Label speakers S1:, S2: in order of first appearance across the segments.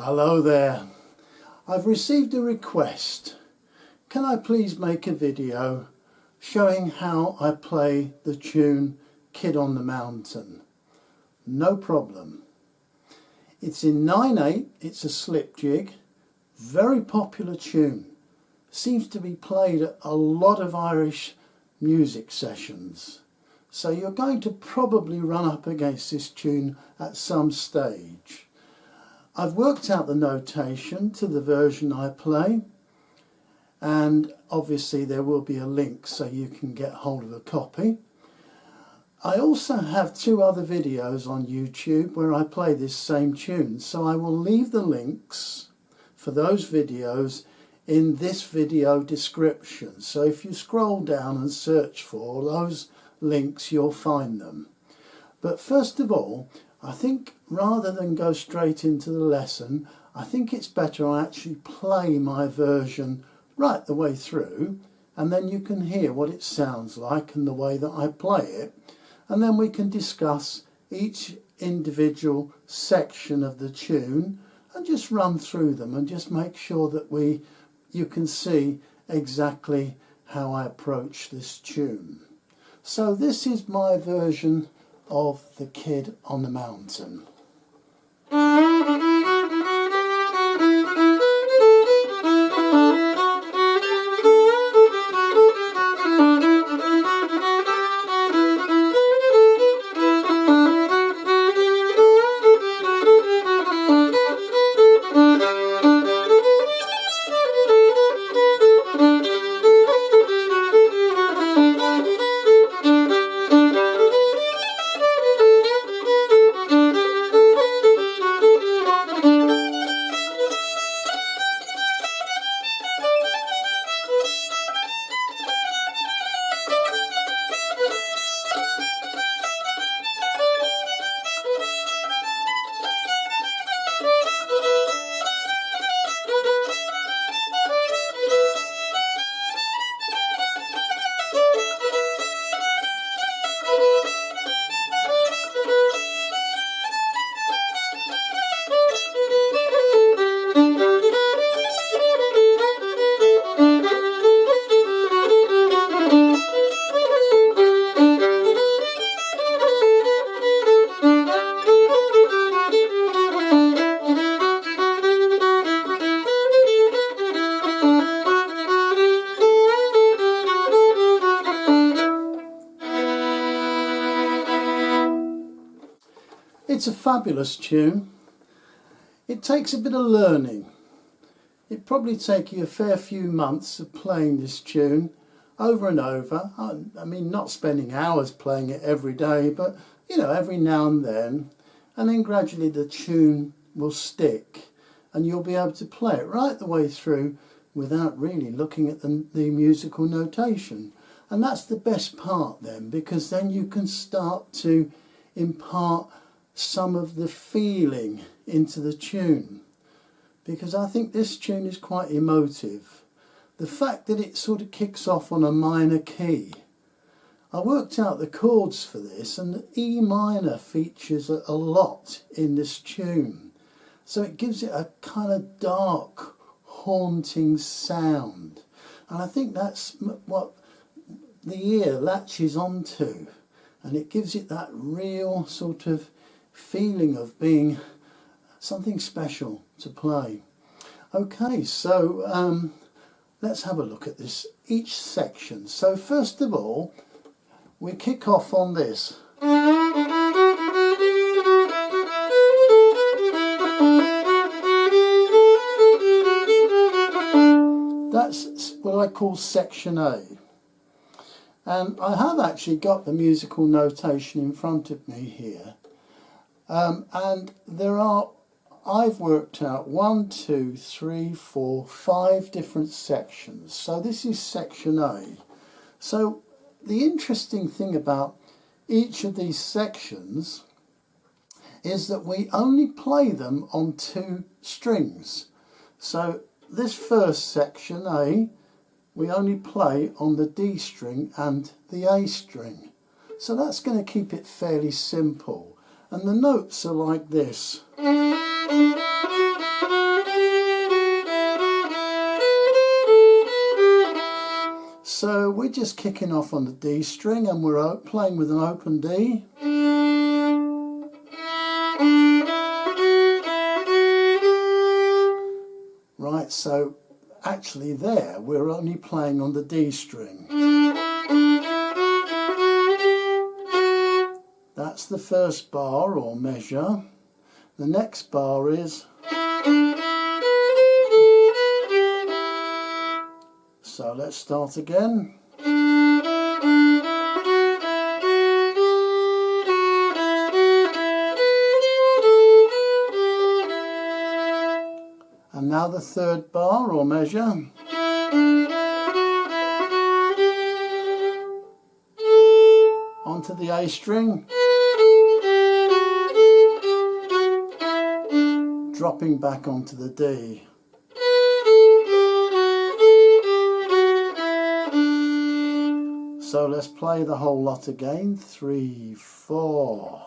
S1: Hello there. I've received a request. Can I please make a video showing how I play the tune Kid on the Mountain? No problem. It's in 9/8, it's a slip jig, very popular tune. Seems to be played at a lot of Irish music sessions. So you're going to probably run up against this tune at some stage. I've worked out the notation to the version I play, and obviously there will be a link so you can get hold of a copy. I also have 2 other videos on YouTube where I play this same tune, so I will leave the links for those videos in this video description. So if you scroll down and search for those links, you'll find them. But first of all, I think rather than go straight into the lesson, I think it's better I actually play my version right the way through, and then you can hear what it sounds like and the way that I play it, and then we can discuss each individual section of the tune and just run through them and just make sure that you can see exactly how I approach this tune. So this is my version of the Kid on the Mountain. It's a fabulous tune. It takes a bit of learning. It'd probably take you a fair few months of playing this tune over and over. I mean, not spending hours playing it every day, but every now and then gradually the tune will stick and you'll be able to play it right the way through without really looking at the musical notation. And that's the best part then, because then you can start to impart some of the feeling into the tune, because I think this tune is quite emotive. The fact that it sort of kicks off on a minor key. I worked out the chords for this, and the E minor features a lot in this tune, so it gives it a kind of dark, haunting sound, and I think that's what the ear latches onto, and it gives it that real sort of feeling of being something special to play. Okay, so let's have a look at each section. So first of all, we kick off on this. That's what I call section A. And I have actually got the musical notation in front of me here. And I've worked out 1, 2, 3, 4, 5 different sections. So this is section A. So the interesting thing about each of these sections is that we only play them on 2 strings. So this first section, A, we only play on the D string and the A string. So that's going to keep it fairly simple. And the notes are like this. just kicking off on the D string, and we're playing with an open D. Right, so actually there we're only playing on the D string. That's the first bar or measure. The next bar is, so let's start again. And now the third bar or measure. Onto the A string. Dropping back onto the D. So let's play the whole lot again. 3, 4.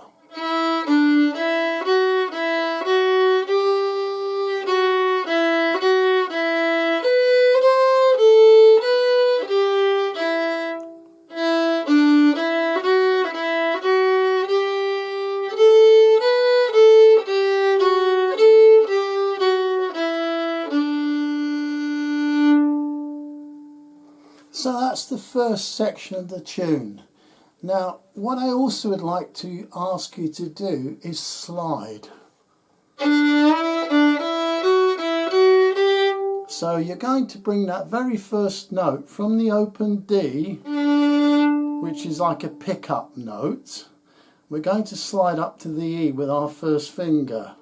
S1: So that's the first section of the tune. Now, what I also would like to ask you to do is slide. So you're going to bring that very first note from the open D, which is like a pickup note. We're going to slide up to the E with our first finger.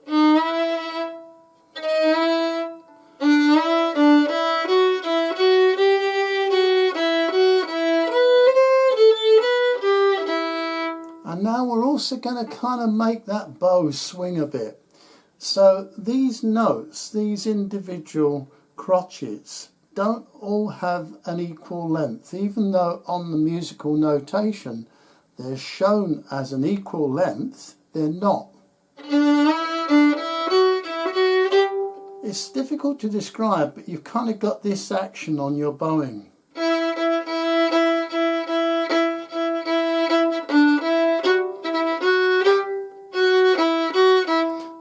S1: And now we're also going to kind of make that bow swing a bit. So these notes, these individual crotchets, don't all have an equal length, even though on the musical notation they're shown as an equal length, they're not. It's difficult to describe, but you've kind of got this action on your bowing.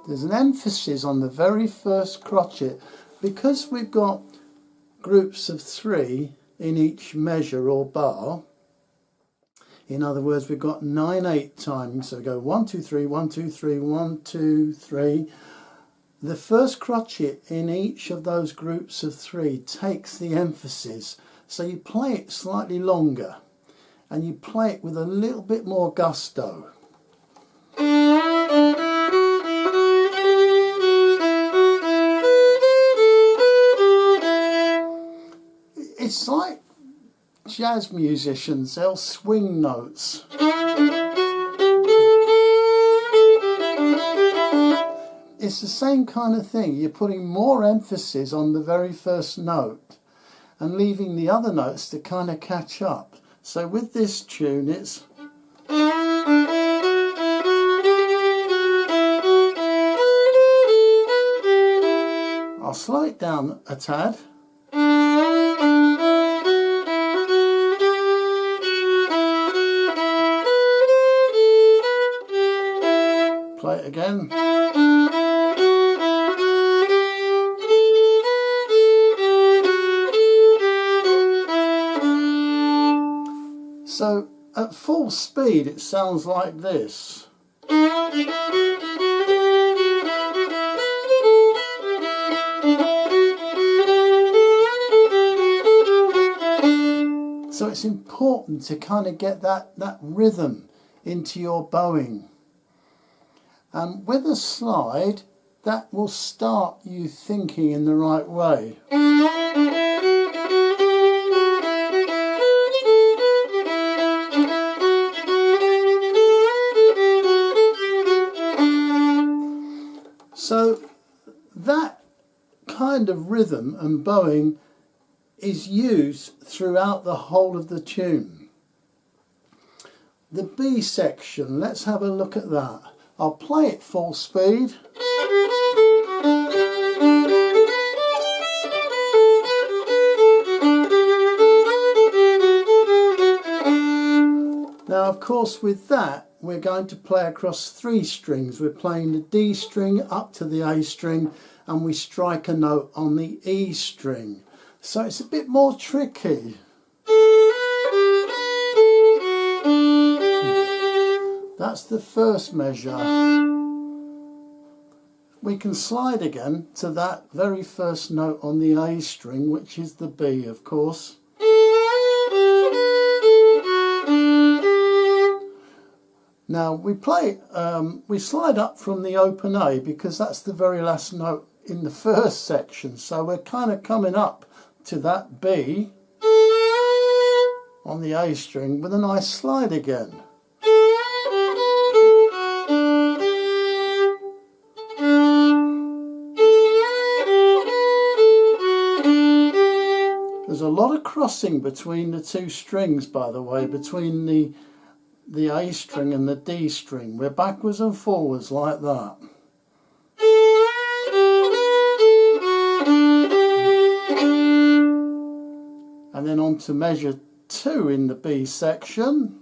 S1: There's an emphasis on the very first crotchet. Because we've got groups of 3 in each measure or bar, in other words, we've got 9/8 timing, so we go 1 2 3 1 2 3 1 2 3. The first crotchet in each of those groups of 3 takes the emphasis, so you play it slightly longer and you play it with a little bit more gusto. It's like jazz musicians, they'll swing notes. It's the same kind of thing. You're putting more emphasis on the very first note and leaving the other notes to kind of catch up. So with this tune, it's... I'll slow it down a tad. Play it again. So at full speed it sounds like this. So it's important to kind of get that rhythm into your bowing. And with a slide, that will start you thinking in the right way. So that kind of rhythm and bowing is used throughout the whole of the tune. The B section, let's have a look at that. I'll play it full speed. course with that we're going to play across 3 strings. We're playing the D string up to the A string and we strike a note on the E string. So it's a bit more tricky. That's the first measure. We can slide again to that very first note on the A string, which is the B, of course. Now we slide up from the open A because that's the very last note in the first section. So we're kind of coming up to that B on the A string with a nice slide again. There's a lot of crossing between the 2 strings, by the way, between the A string and the D string. We're backwards and forwards like that. And then on to measure 2 in the B section.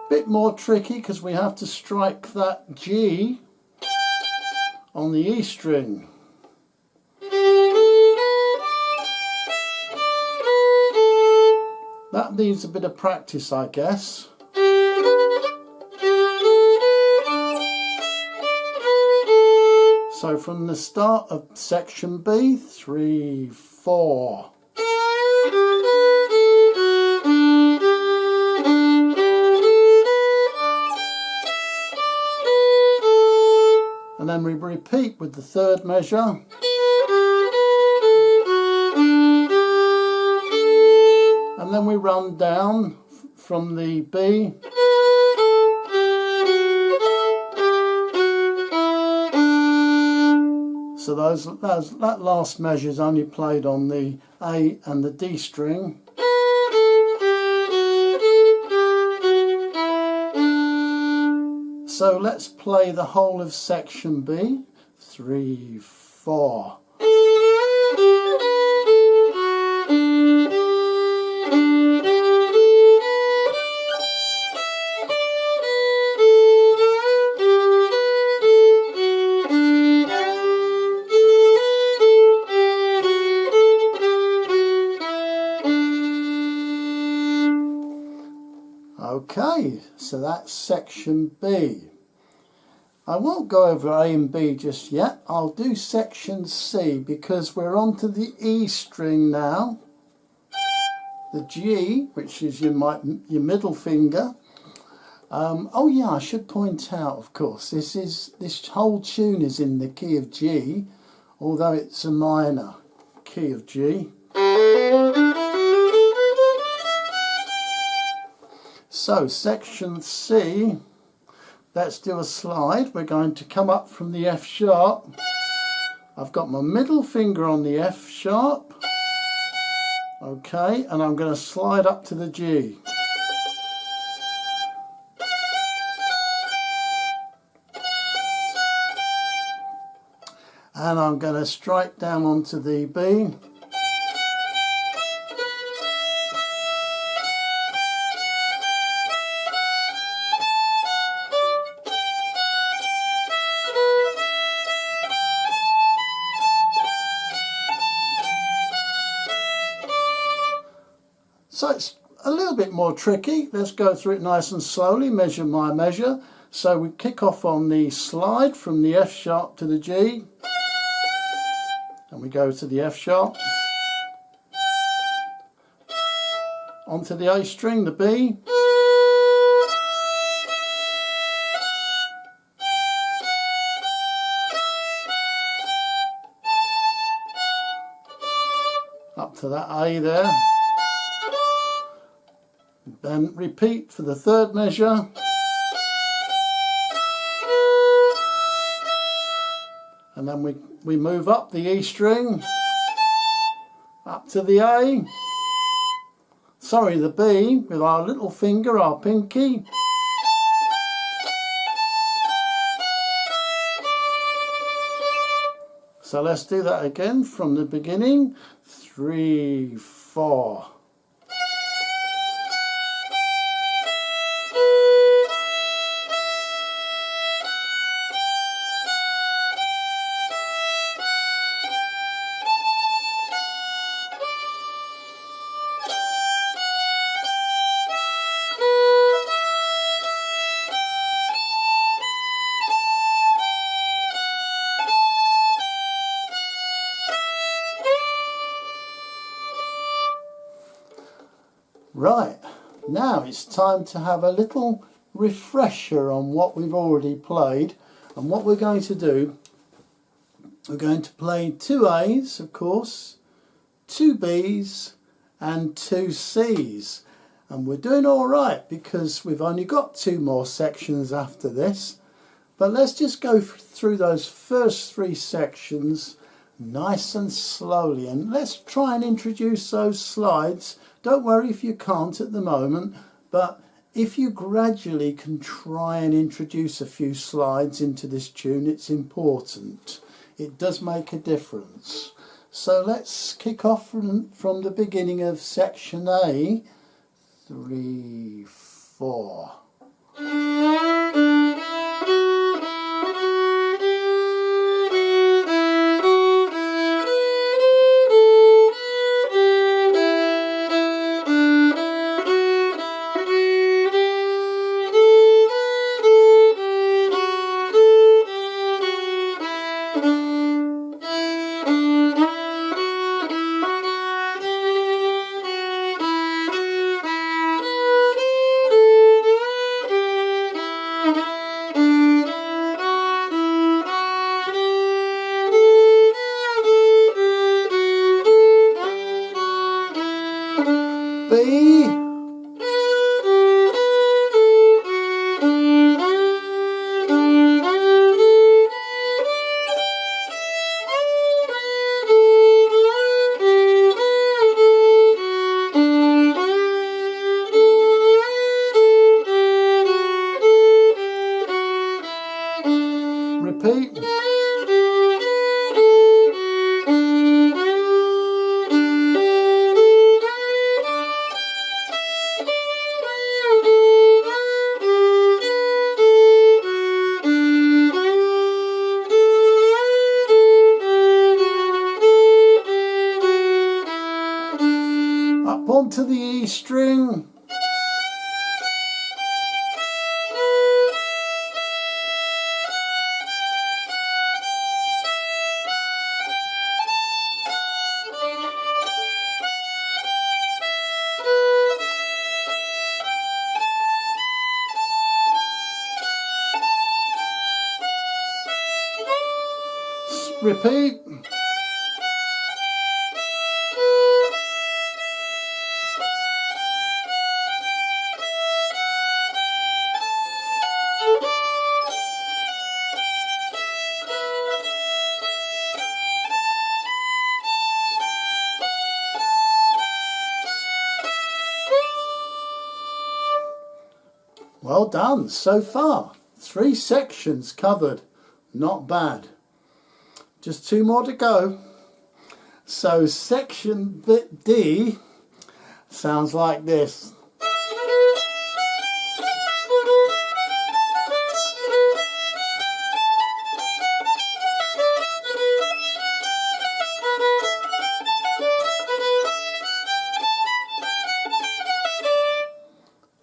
S1: Bit more tricky because we have to strike that G on the E string. That needs a bit of practice, I guess. So from the start of section B, 3, 4. And then we repeat with the 3rd measure. And then we run down from the B. So that last measure is only played on the A and the D string. So let's play the whole of section B. 3, 4. Okay, so that's section B. I won't go over A and B just yet. I'll do section C because we're on to the E string now. The G, which is your middle finger. Oh yeah, I should point out, of course, this whole tune is in the key of G, although it's a minor key of G. So section C, let's do a slide. We're going to come up from the F sharp. I've got my middle finger on the F sharp. Okay, and I'm going to slide up to the G. And I'm going to strike down onto the B. So it's a little bit more tricky. Let's go through it nice and slowly, measure by measure. So we kick off on the slide from the F sharp to the G. And we go to the F sharp. Onto the A string, the B. Up to that A there. Then repeat for the 3rd measure. And then we move up the E string, up to the A, sorry, the B, with our little finger, our pinky. So let's do that again from the beginning. 3, 4. Right, now it's time to have a little refresher on what we've already played. And what we're going to do, we're going to play 2 A's, of course, 2 B's and 2 C's. And we're doing all right because we've only got 2 more sections after this. But let's just go through those first 3 sections nice and slowly, and let's try and introduce those slides. Don't worry if you can't at the moment, but if you gradually can try and introduce a few slides into this tune, it's important. It does make a difference. So let's kick off from the beginning of section A. 3, 4. B. Repeat. Up onto the E string. Repeat. Well done so far. 3 sections covered. Not bad. Just 2 more to go. So section bit D sounds like this.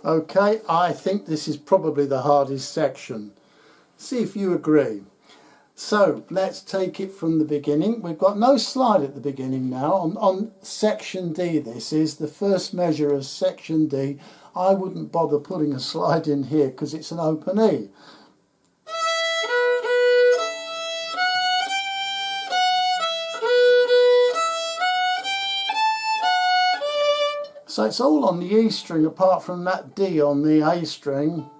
S1: Okay, I think this is probably the hardest section. See if you agree. So let's take it from the beginning. We've got no slide at the beginning now. On section D, this is the first measure of section D. I wouldn't bother putting a slide in here because it's an open E. So it's all on the E string apart from that D on the A string.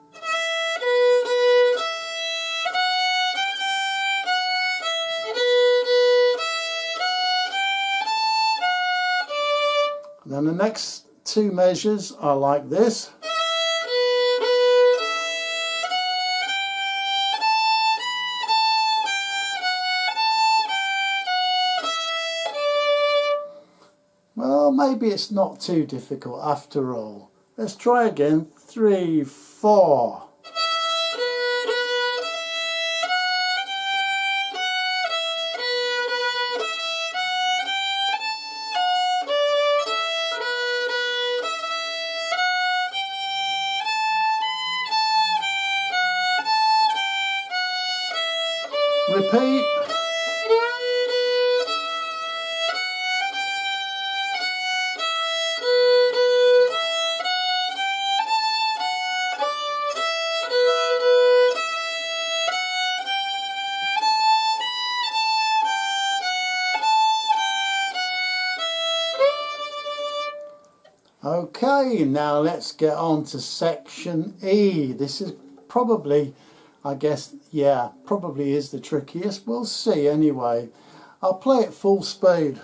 S1: And then the next 2 measures are like this. maybe it's not too difficult after all. Let's try again. 3, 4. Repeat. Okay, now let's get on to section E. This is probably, I guess, yeah, probably is the trickiest. We'll see anyway. I'll play it full speed.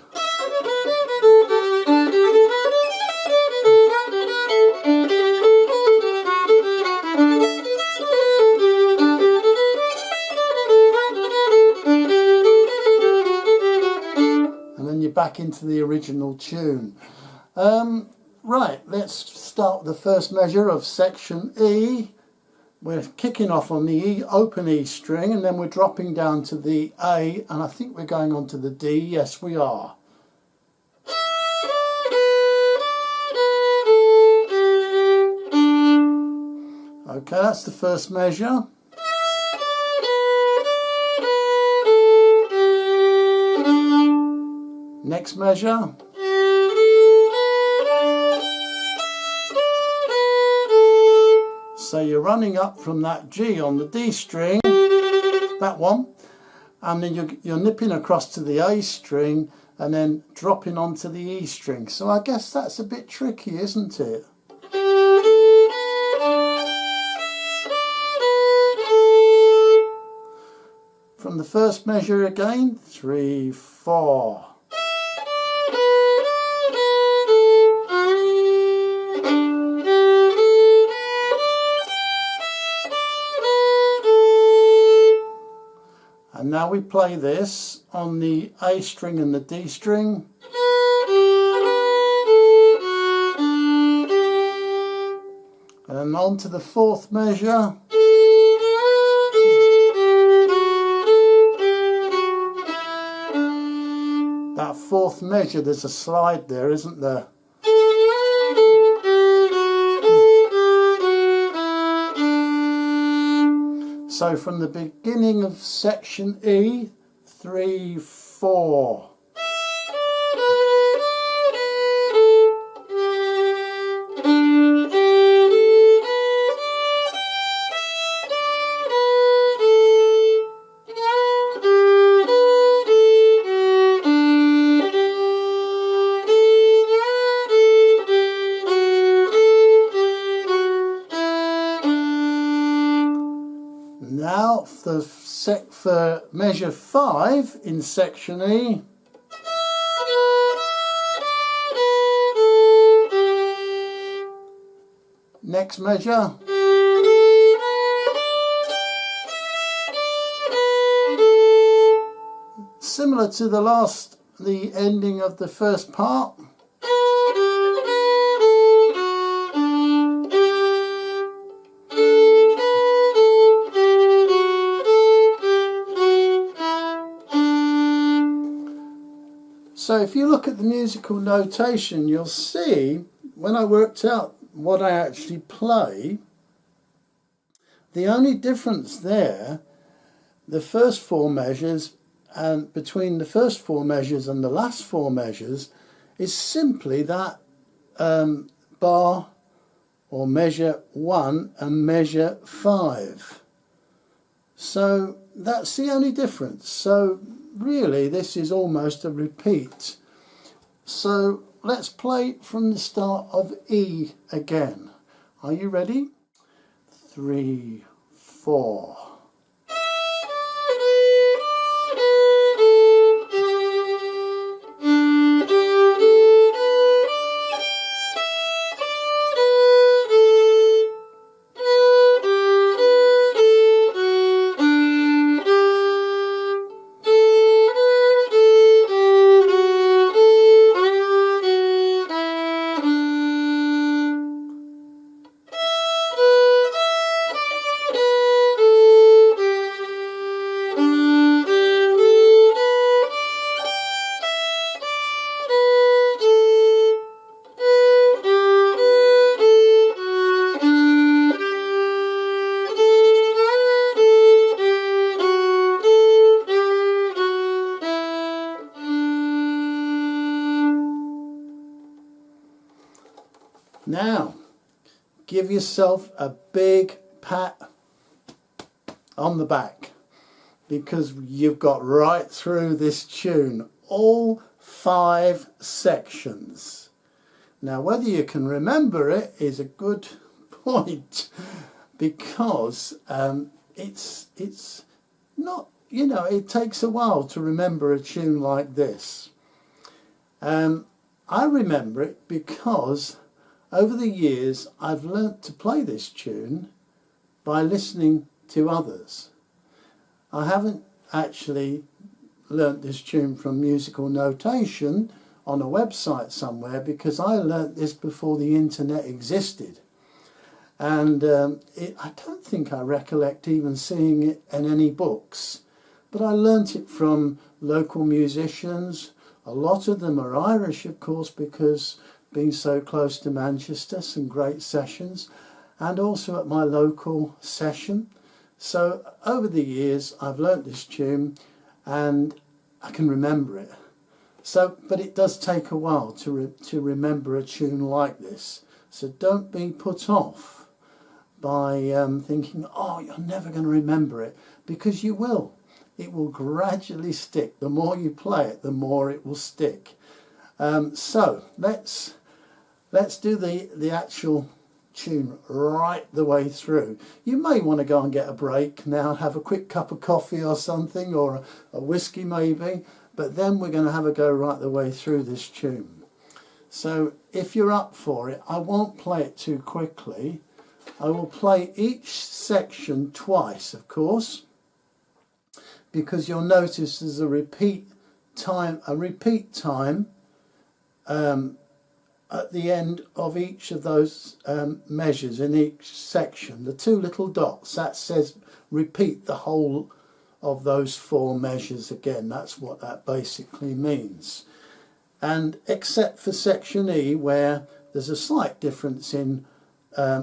S1: And then you're back into the original tune. Right, let's start the first measure of section E. We're kicking off on the E, open E string, and then we're dropping down to the A, and I think we're going on to the D. Yes, we are. Okay, that's the first measure. Next measure. So you're running up from that G on the D string, that one, and then you're nipping across to the A string and then dropping onto the E string. So I guess that's a bit tricky, isn't it? From the first measure again, 3, 4. And now we play this on the A string and the D string. And on to the fourth measure. That fourth measure, there's a slide there, isn't there? So from the beginning of section E, 3, 4. Now for measure 5 in section E. Next measure. Similar to the ending of the first part. So if you look at the musical notation, you'll see when I worked out what I actually play, the only difference there, the first 4 measures, and between the first 4 measures and the last 4 measures, is simply that bar or measure 1 and measure 5. So that's the only difference. So really this is almost a repeat. So let's play from the start of E again. Are you ready? 3, 4. give yourself a big pat on the back, because you've got right through this tune, all 5 sections. Now, whether you can remember it is a good point, because it's not, you know, it takes a while to remember a tune like this. I remember it because over the years I've learnt to play this tune by listening to others. I haven't actually learnt this tune from musical notation on a website somewhere, because I learnt this before the internet existed. And I don't think I recollect even seeing it in any books, but I learnt it from local musicians. A lot of them are Irish, of course, because being so close to Manchester, some great sessions, and also at my local session. So over the years I've learnt this tune and I can remember it. So, but it does take a while to remember a tune like this. So don't be put off by thinking, oh, you're never going to remember it, because you will. It will gradually stick. The more you play it, the more it will stick. So let's do the actual tune right the way through. You may want to go and get a break now, have a quick cup of coffee or something, or a whiskey maybe, but then we're going to have a go right the way through this tune. So if you're up for it, I won't play it too quickly. I will play each section twice, of course, because you'll notice there's a repeat time at the end of each of those measures in each section. The 2 little dots, that says repeat the whole of those 4 measures again. That's what that basically means. And except for section E, where there's a slight difference in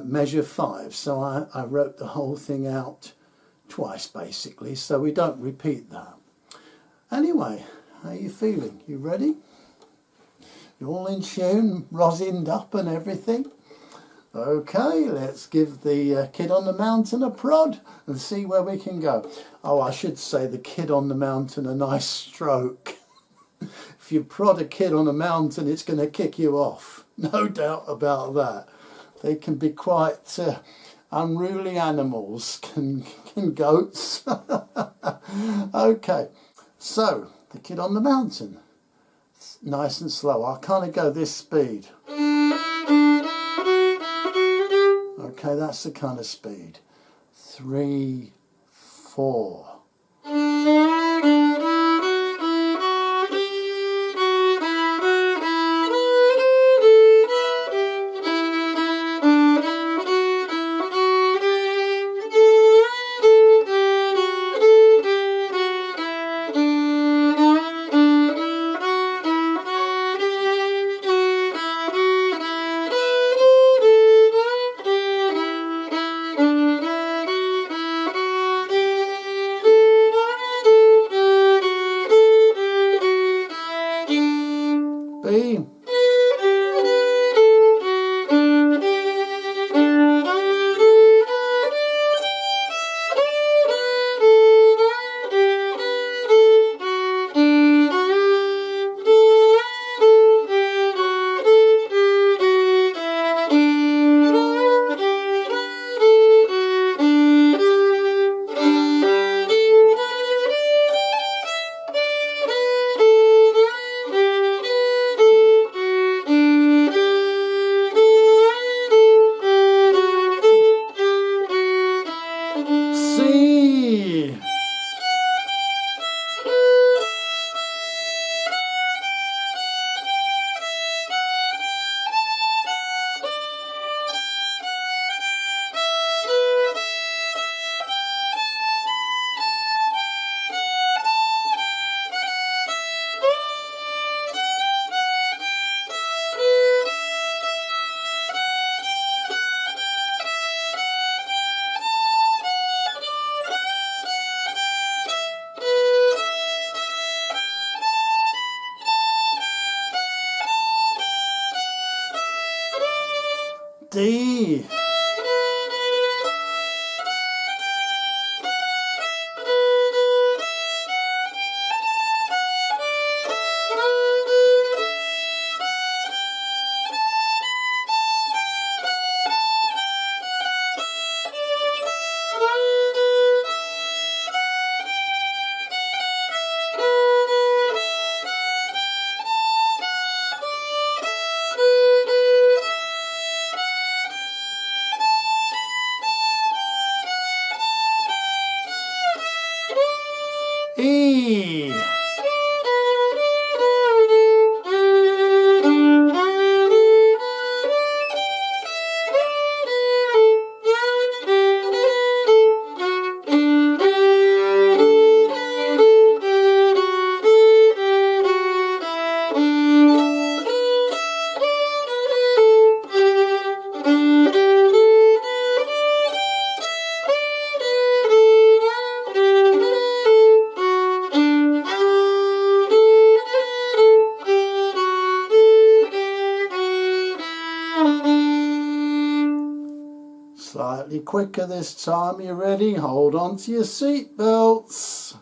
S1: measure 5, so I wrote the whole thing out twice basically, so we don't repeat that. Anyway, how are you feeling? You ready? You all in tune, rosined up and everything? Okay, let's give the Kid on the Mountain a prod and see where we can go. Oh, I should say the Kid on the Mountain a nice stroke. If you prod a kid on a mountain, it's going to kick you off. No doubt about that. They can be quite unruly animals, can goats. Okay, so the Kid on the Mountain. Nice and slow. I can't go this speed. Okay, that's the kind of speed. 3, 4. B. C. D. E. Slightly quicker this time. You ready? Hold on to your seat belts.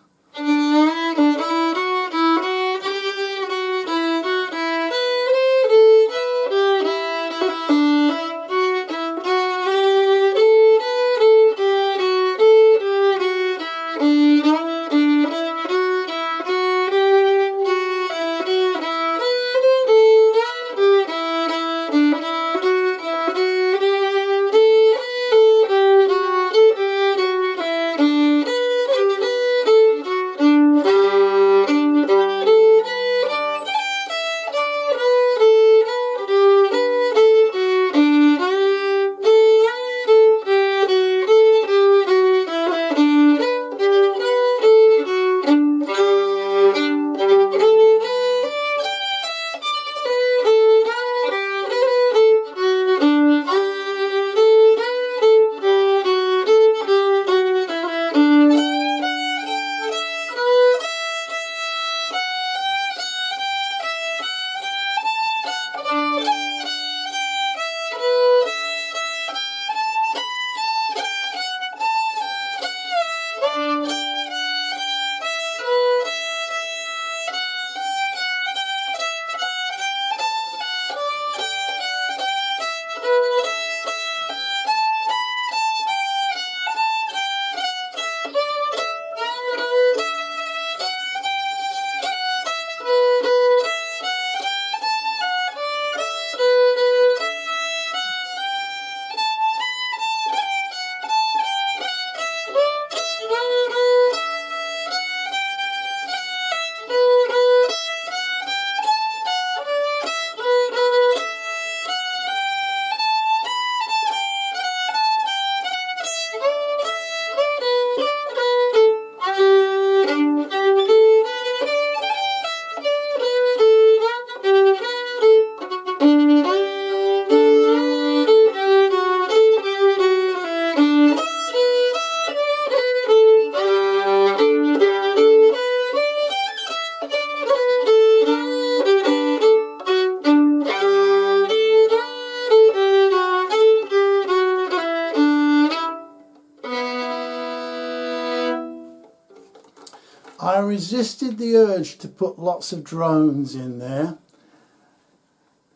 S1: I resisted the urge to put lots of drones in there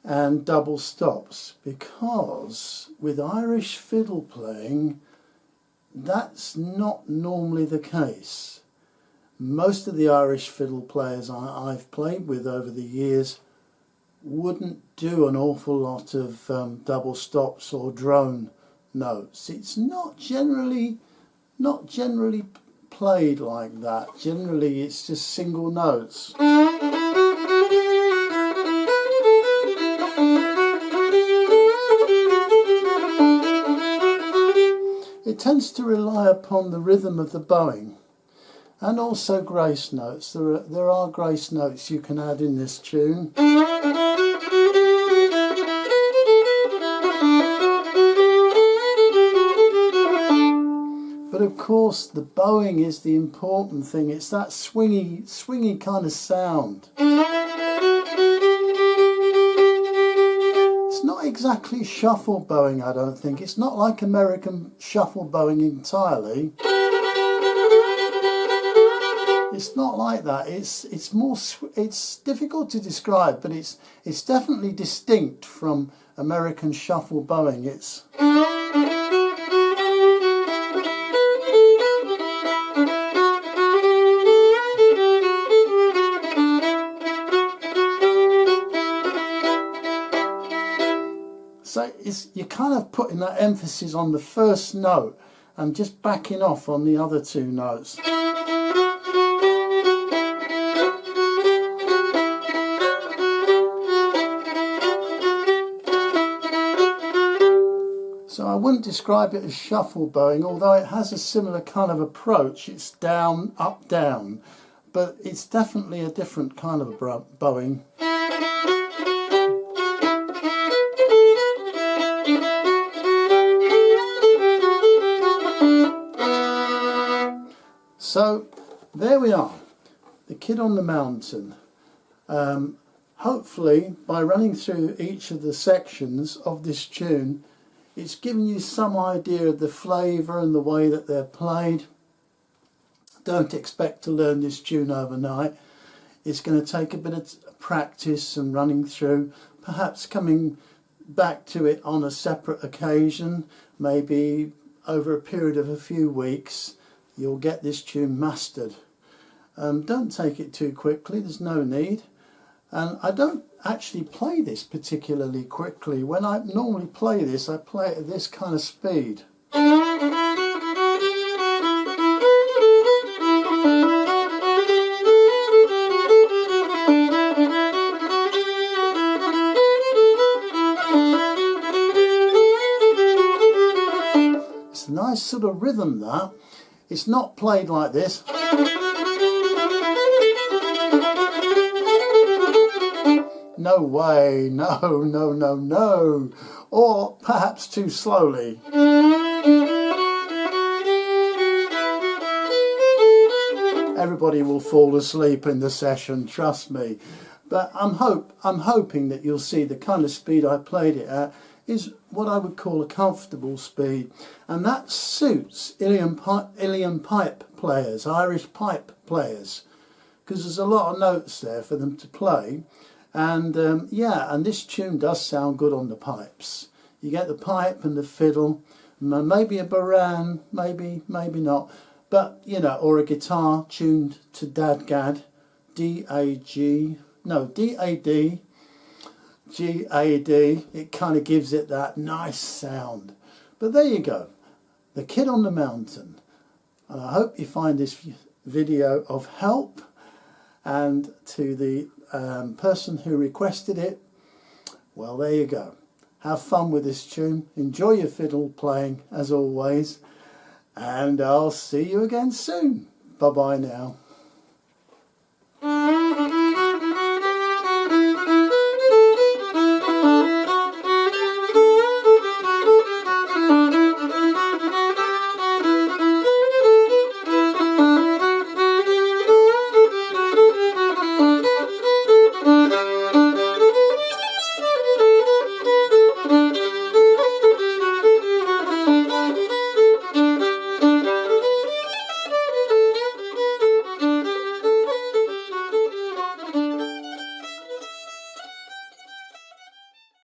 S1: and double stops, because with Irish fiddle playing that's not normally the case. Most of the Irish fiddle players I've played with over the years wouldn't do an awful lot of double stops or drone notes. It's not generally played like that. Generally it's just single notes. It tends to rely upon the rhythm of the bowing and also grace notes. There are grace notes you can add in this tune. But of course the bowing is the important thing. It's that swingy kind of sound. It's not exactly shuffle bowing, I don't think. It's not like American shuffle bowing entirely. It's not like that. It's more. It's difficult to describe, but it's definitely distinct from American shuffle bowing. It's. So you're kind of putting that emphasis on the first note and just backing off on the other two notes. wouldn't describe it as shuffle bowing, although it has a similar kind of approach. It's down, up, down, but it's definitely a different kind of bowing. So there we are, the Kid on the Mountain. Hopefully by running through each of the sections of this tune, it's given you some idea of the flavour and the way that they're played. Don't expect to learn this tune overnight. It's going to take a bit of practice and running through, perhaps coming back to it on a separate occasion, maybe over a period of a few weeks. You'll get this tune mastered. Don't take it too quickly, there's no need. And I don't actually play this particularly quickly. When I normally play this, I play it at this kind of speed. It's a nice sort of rhythm, that. It's not played like this. No way, no, no, no, no. Or perhaps too slowly. Everybody will fall asleep in the session, trust me. But I'm hoping that you'll see the kind of speed I played it at is what I would call a comfortable speed. And that suits Uilleann pipe players, Irish pipe players, because there's a lot of notes there for them to play. And yeah, and this tune does sound good on the pipes. You get the pipe and the fiddle, maybe a baran, maybe not, but you know, or a guitar tuned to dadgad, D-A-G, no, D-A-D, G-A-D. It kind of gives it that nice sound. But there you go, the Kid on the Mountain. And I hope you find this video of help. And to the person who requested it, well, there you go. Have fun with this tune. Enjoy your fiddle playing as always. And I'll see you again soon. Bye bye now.